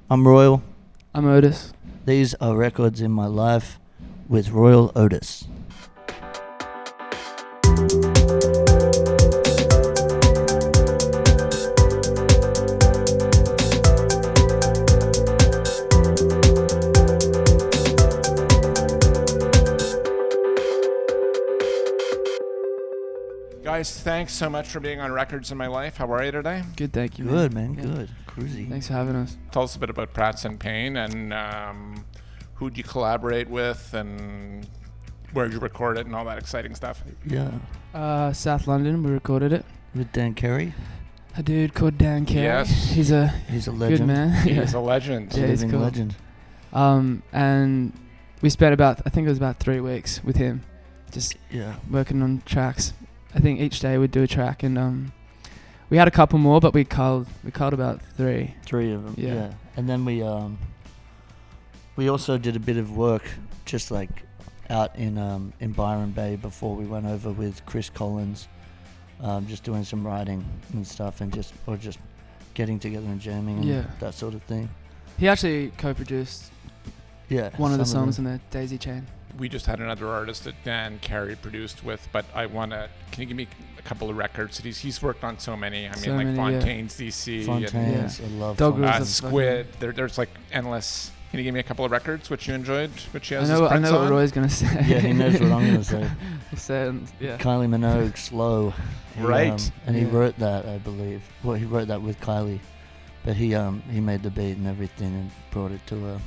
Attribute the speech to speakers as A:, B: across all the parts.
A: I'm Royal.
B: I'm Otis.
A: These are Records in My Life with Royel Otis.
C: Guys, thanks so much for being on Records in My Life. How are you today?
B: Good, thank you.
A: Good, man.
B: Yeah.
A: Good. Cruisy.
B: Thanks for having us.
C: Tell us a bit about Pratts Pain and who'd you collaborate with and where'd you record it and all that exciting stuff.
A: Yeah.
B: South London, we recorded it.
A: With Dan Carey.
B: A dude called Dan Carey.
C: Yes.
B: He's a
A: legend.
B: good man.
C: He
B: Yeah.
C: is a legend.
B: Yeah, he's
A: Living
B: cool.
A: legend.
B: And we spent I think it was about 3 weeks with him, just working on tracks. I think each day we'd do a track, and we had a couple more, but we culled about 3.
A: 3 of them.
B: Yeah.
A: Yeah. And then we also did a bit of work just like out in Byron Bay before we went over with Chris Collins, just doing some writing and stuff, and just getting together and jamming and that sort of thing.
B: He actually co-produced one of the songs in the Daisy Chain.
C: We just had another artist that Dan Carey produced with, but can you give me a couple of records? He's worked on so many. I mean, like Fontaines D.C.
A: Fontaines, I love
B: Dog
A: Fontaines.
C: Squid. There's like endless. Can you give me a couple of records which you enjoyed, which he has his
B: I
C: prints
B: know
C: on?
B: what Roy's gonna say.
A: Yeah, he knows what I'm gonna say.
B: He's saying,
A: Kylie Minogue, Slow.
C: Right.
A: And he wrote that, I believe. Well, he wrote that with Kylie, but he made the beat and everything and brought it to her.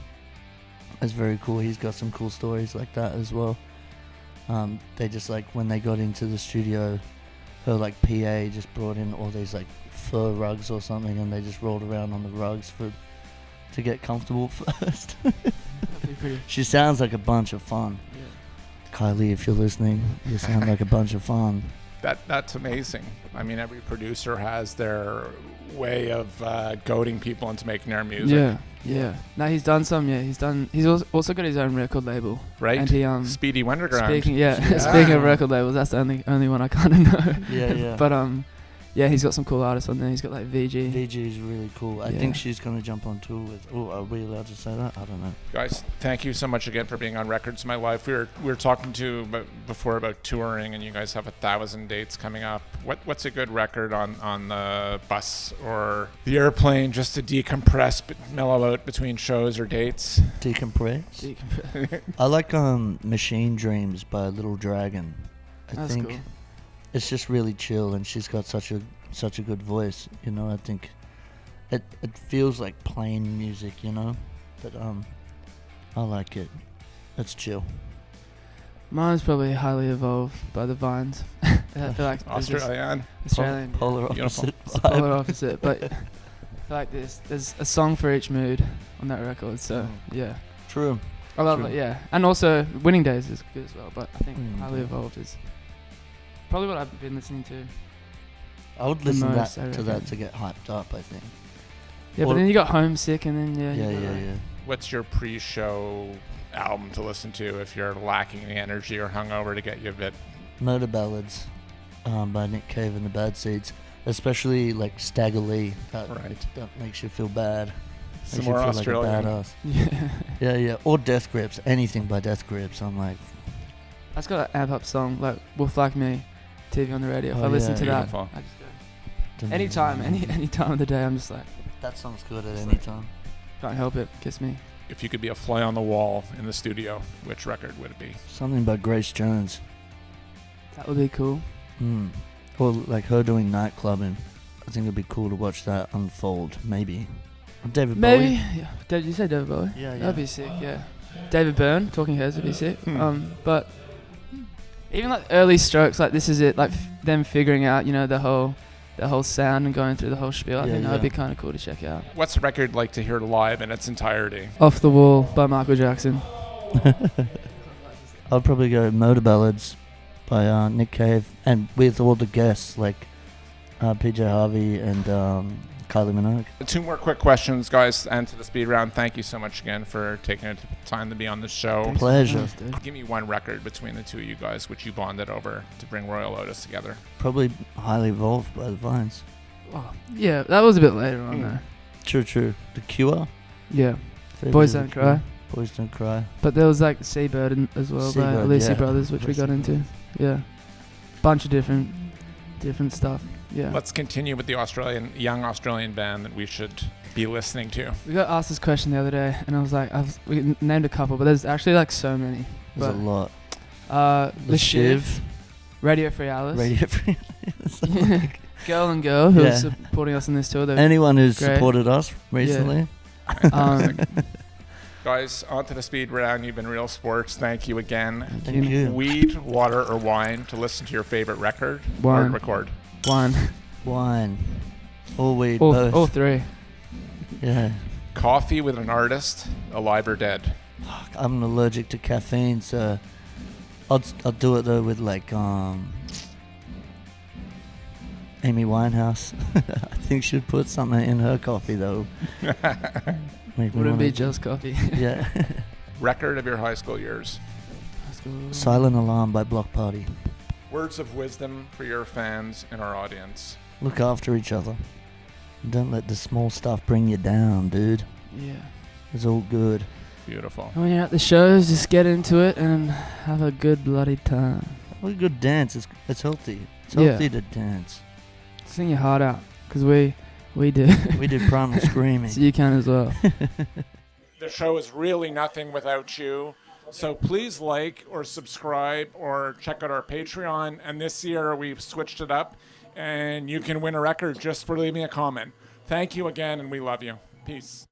A: It's very cool. He's got some cool stories like that as well. They just like when they got into the studio, her like PA just brought in all these like fur rugs or something, and they just rolled around on the rugs to get comfortable first. She sounds like a bunch of fun. Yeah. Kylie, if you're listening, you sound like a bunch of fun.
C: That's amazing. I mean, every producer has their way of goading people into making their music.
B: Yeah. No, he's done some. Yeah, he's also got his own record label.
C: Right.
B: And he
C: Speedy Wunderground.
B: Speaking of record labels, that's the only one I kind of know.
A: Yeah.
B: But he's got some cool artists on there. He's got like Viji.
A: Viji is really cool. I think she's gonna jump on tour with. Oh, are we allowed to say that? I don't know.
C: Guys, thank you so much again for being on Records in My Life. We were talking before about touring, and you guys have 1,000 dates coming up. What's a good record on the bus or the airplane just to decompress, but mellow out between shows or dates?
A: Decompress. I like Machine Dreams by Little Dragon.
B: That's
A: think
B: cool.
A: It's just really chill, and she's got such a good voice. You know, I think it feels like plain music. You know, but I like it. It's chill.
B: Mine's probably Highly Evolved by the Vines. I feel like
C: Australian.
A: Polar opposite.
B: It's polar opposite, but I feel like there's a song for each mood on that record. So yeah,
A: True.
B: I love it. Yeah, and also Winning Days is good as well. But I think Highly Evolved is probably what I've been listening to.
A: I would listen
B: most,
A: to that to get hyped up, I think.
B: Yeah, but then you got Homesick, and then
A: Yeah.
C: What's your pre-show album to listen to if you're lacking the energy or hungover to get you a bit?
A: Motor Ballads by Nick Cave and the Bad Seeds, especially like Stagger Lee. That makes you feel bad.
C: Some more Australian.
A: Like a badass. Yeah. Or Death Grips. Anything by Death Grips. I'm like.
B: That's got an amp up song like Wolf Like Me, TV on the radio. If I listen to that, I just go. Anytime, any time of the day, I'm just like.
A: That song's good at any time.
B: Can't help it. Kiss me.
C: If you could be a fly on the wall in the studio, which record would it be?
A: Something by Grace Jones.
B: That would be cool.
A: Or like her doing Nightclubbing. I think it'd be cool to watch that unfold. Maybe. Or David Bowie.
B: Maybe. Yeah. Did you say David Bowie?
A: Yeah.
B: That'd be sick. Yeah. David Byrne, Talking Heads would be sick. But even like early Strokes, like This Is It, like them figuring out, you know, the whole sound and going through the whole spiel. I think that would be kind of cool to check out.
C: What's the record like to hear live in its entirety?
B: Off the Wall by Michael Jackson.
A: I'll probably go Motor Ballads by Nick Cave, and with all the guests like PJ Harvey and Kylie Minogue.
C: 2 more quick questions, guys, and to the speed round. Thank you so much again for taking the time to be on the show.
A: Pleasure.
C: Give me one record between the two of you guys which you bonded over to bring Royel Otis together.
A: Probably Highly Evolved by the Vines.
B: Oh, yeah, that was a bit later on though.
A: True. The Cure.
B: Yeah.
A: Fair
B: Boys
A: bit of
B: Don't Cry.
A: Boys Don't Cry.
B: But there was like Seabird as well by
A: Seabird,
B: Alessi
A: yeah.
B: Brothers, which we got into. Yeah. Bunch of different stuff. Yeah.
C: Let's continue with the young Australian band that we should be listening to.
B: We got asked this question the other day, and I was like, we named a couple, but there's actually like so many.
A: There's a lot.
B: The Shiv, Radio Free Alice,
A: Radio Free
B: yeah. Girl and Girl, who's supporting us on this tour.
A: Anyone who's
B: great.
A: supported us recently.
B: Yeah.
C: Guys, on to the speed round. You've been real sports. Thank you again.
A: Thank you.
C: Weed, water, or wine to listen to your favorite record
B: Wine.
C: or record?
A: Wine. Or weed,
B: all
A: both.
B: three.
A: Yeah.
C: Coffee with an artist, alive or dead?
A: Fuck, I'm allergic to caffeine, so I'll do it though with like Amy Winehouse. I think she'd put something in her coffee though.
B: Wouldn't be just coffee.
A: Yeah.
C: Record of your high school years?
A: Silent Alarm by Block Party.
C: Words of wisdom for your fans and our audience.
A: Look after each other. Don't let the small stuff bring you down, dude.
B: Yeah.
A: It's all good.
C: Beautiful.
B: And when you're at the shows, just get into it and have a good bloody time.
A: Have a good dance. It's healthy. It's healthy to dance.
B: Sing your heart out, because we do.
A: We did Primal Screaming.
B: So you can as well.
C: The show is really nothing without you. So please like or subscribe or check out our Patreon. And this year we've switched it up, and you can win a record just for leaving a comment. Thank you again, and we love you. Peace.